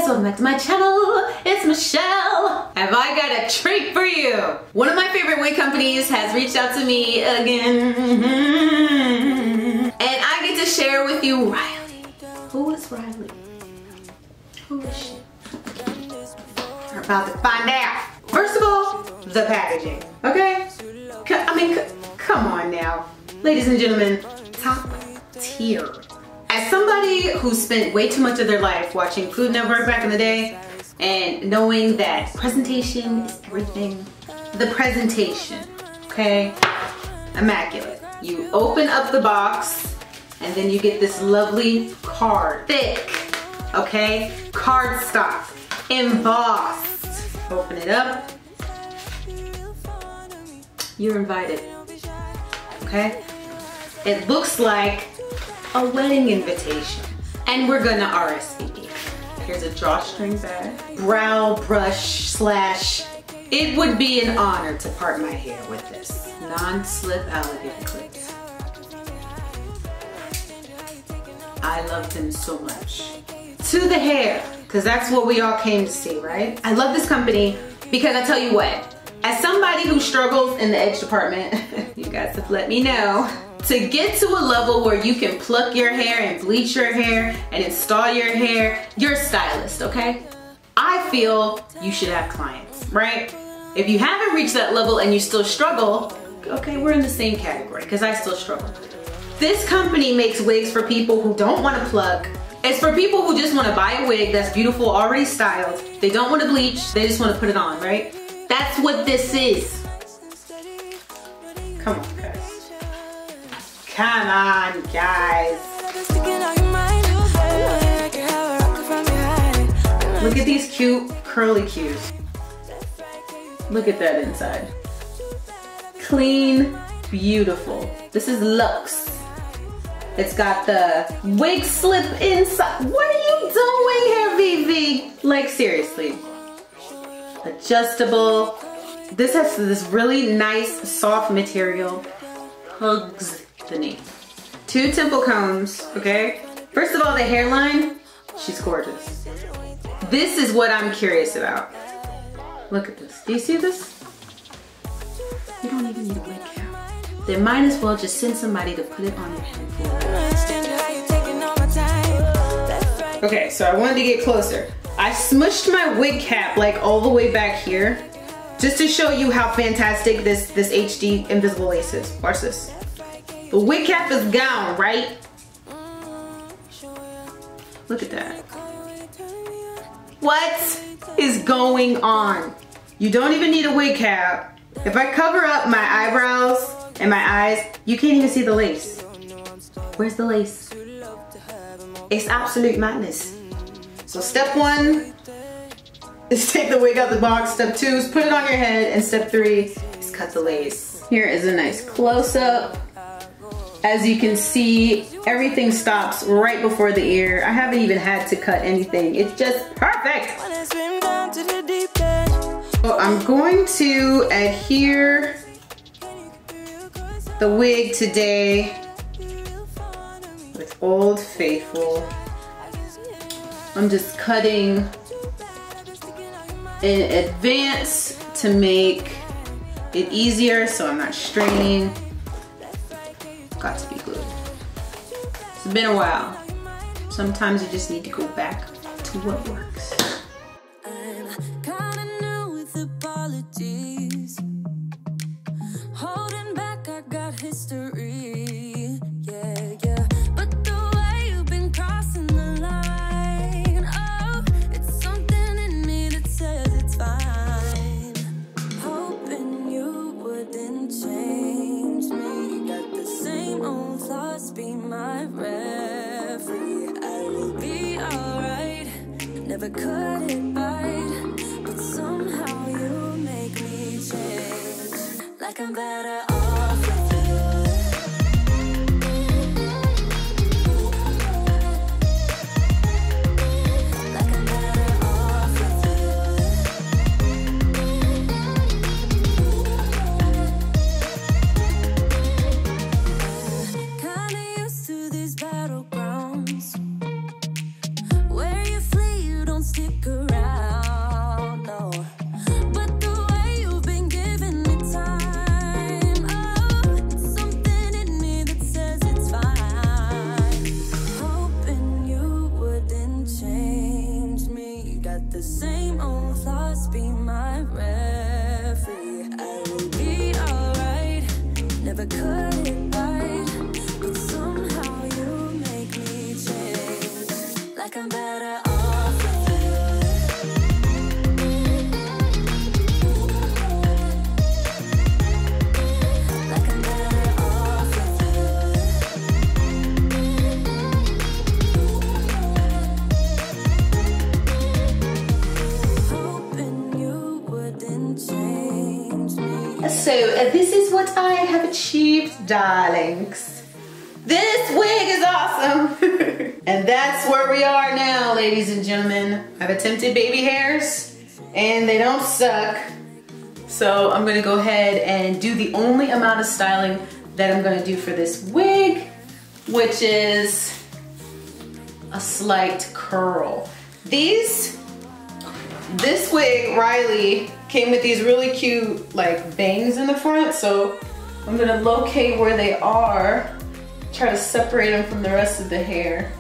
welcome back to my channel. It's Michelle. Have I got a treat for you? One of my favorite wig companies has reached out to me again. And I get to share with you Riley. Who is Riley? Who is she? We're about to find out. First of all, the packaging, okay? I mean, come on now. Ladies and gentlemen, top tier. As somebody who spent way too much of their life watching Food Network back in the day and knowing that presentation is everything, the presentation, okay? Immaculate. You open up the box and then you get this lovely card, thick, okay? Cardstock, embossed. Open it up. You're invited, okay? It looks like a wedding invitation. And we're gonna RSVP. Here's a drawstring bag. Brow brush slash. It would be an honor to part my hair with this. Non-slip alligator clips. I love them so much. To the hair, because that's what we all came to see, right? I love this company because I tell you what, as somebody who struggles in the edge department, you guys have let me know, to get to a level where you can pluck your hair and bleach your hair and install your hair, you're a stylist, okay? I feel you should have clients, right? If you haven't reached that level and you still struggle, okay, we're in the same category because I still struggle. This company makes wigs for people who don't want to pluck. It's for people who just want to buy a wig that's beautiful, already styled. They don't want to bleach, they just want to put it on, right? That's what this is. Come on, guys. Come on, guys. Look at these cute curly cues. Look at that inside. Clean, beautiful. This is luxe. It's got the wig slip inside. What are you doing, Hairvivi? Like, seriously. Adjustable. This has this really nice, soft material. Hugs the knee. 2 temple combs, okay? First of all, the hairline, she's gorgeous. This is what I'm curious about. Look at this. Do you see this? You don't even need a wig cap. They might as well just send somebody to put it on your head. Okay, so I wanted to get closer. I smushed my wig cap like all the way back here just to show you how fantastic this HD invisible lace is. Watch this. The wig cap is gone, right? Look at that. What is going on? You don't even need a wig cap. If I cover up my eyebrows and my eyes, you can't even see the lace. Where's the lace? It's absolute madness. So step 1 is take the wig out the box. Step 2 is put it on your head. And step 3 is cut the lace. Here is a nice close-up. As you can see, everything stops right before the ear. I haven't even had to cut anything. It's just perfect. So I'm going to adhere the wig today with Old Faithful. I'm just cutting in advance to make it easier so I'm not straining. Got to be glued. It's been a while. Sometimes you just need to go back to what works. I'm kinda new with apologies. Holding back, I got history. Yeah, yeah. But the way you've been crossing the line, oh, it's something in me that says it's fine. Hoping you wouldn't change me. Got the same old thoughts, be my referee. I will be alright. Never cut it right, but somehow you make me change. Like I'm better off with you. Like I'm better off with you. Kinda used to these battlegrounds where you flee, you don't stick this is what I have achieved, darlings. This wig is awesome. And that's where we are now, ladies and gentlemen. I've attempted baby hairs and they don't suck. So I'm gonna go ahead and do the only amount of styling that I'm gonna do for this wig, which is a slight curl. This wig, Riley, came with these really cute like bangs in the front, so I'm gonna locate where they are, try to separate them from the rest of the hair.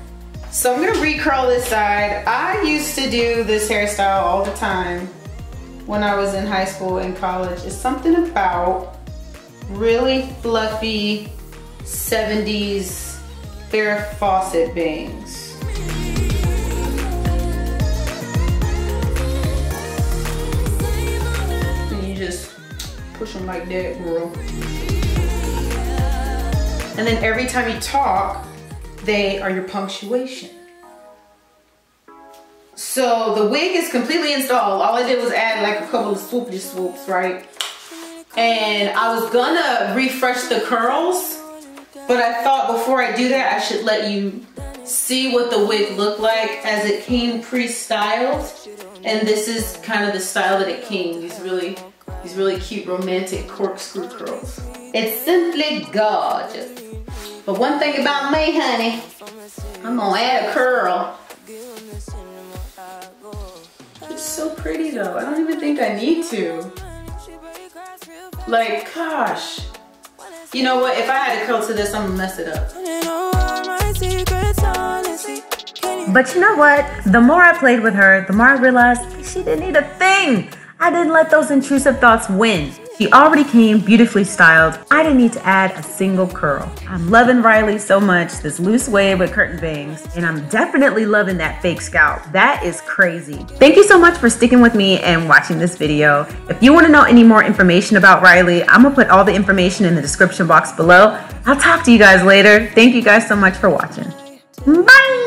So I'm gonna recurl this side. I used to do this hairstyle all the time when I was in high school and college. It's something about really fluffy 70s Farrah Fawcett bangs. Just push them like that, girl. And then every time you talk, they are your punctuation. So the wig is completely installed. All I did was add like a couple of swoopy swoops, right? And I was gonna refresh the curls, but I thought before I do that, I should let you see what the wig looked like as it came pre-styled. And this is kind of the style that it came. These really cute romantic corkscrew curls. It's simply gorgeous. But one thing about me, honey, I'm gonna add a curl. It's so pretty though. I don't even think I need to. Like, gosh. You know what? If I had to curl to this, I'm gonna mess it up. But you know what? The more I played with her, the more I realized she didn't need a thing. I didn't let those intrusive thoughts win. She already came beautifully styled. I didn't need to add a single curl. I'm loving Riley so much, this loose wave with curtain bangs, and I'm definitely loving that fake scalp. That is crazy. Thank you so much for sticking with me and watching this video. If you want to know any more information about Riley, I'm gonna put all the information in the description box below. I'll talk to you guys later. Thank you guys so much for watching. Bye!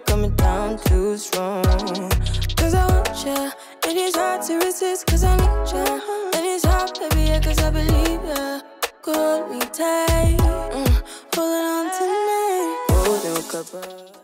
Coming down too strong, cause I want ya, and it's hard to resist, cause I need ya, and it's hard, baby, yeah, cause I believe ya. Hold me tight, holding on tonight, holding a couple.